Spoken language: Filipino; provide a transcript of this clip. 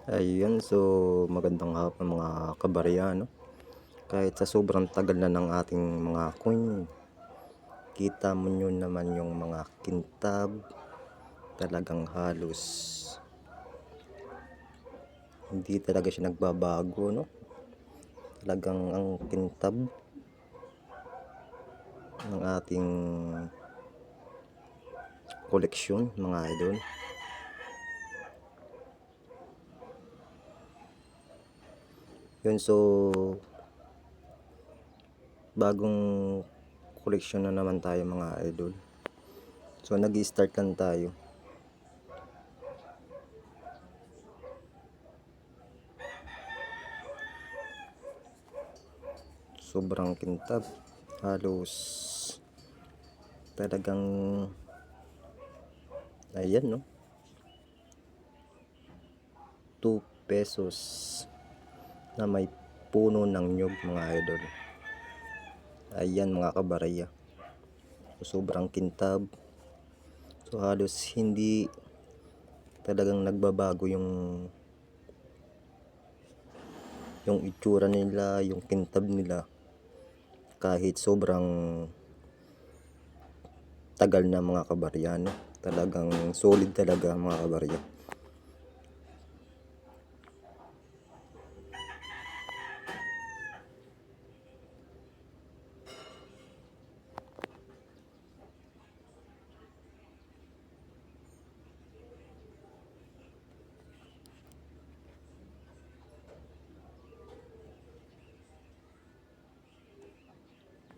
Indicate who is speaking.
Speaker 1: Ayun, so magandang hapon mga kabarya, no? Kahit sa sobrang tagal na ng ating mga coin, kita mo nyo naman yung mga kintab, talagang halos hindi talaga siya nagbabago, no? Talagang ang kintab ng ating koleksyon, mga idol. Yun, so bagong koleksyon na naman tayo mga idol. So nag-i-start lang tayo. Sobrang kintab, halos talagang ayan, no? 2 pesos na may puno ng nyug mga idol. Ayan mga kabaraya, so, sobrang kintab. So halos hindi talagang nagbabago yung itsura nila, yung kintab nila, kahit sobrang tagal na mga kabarya, no? Talagang solid talaga mga kabarya.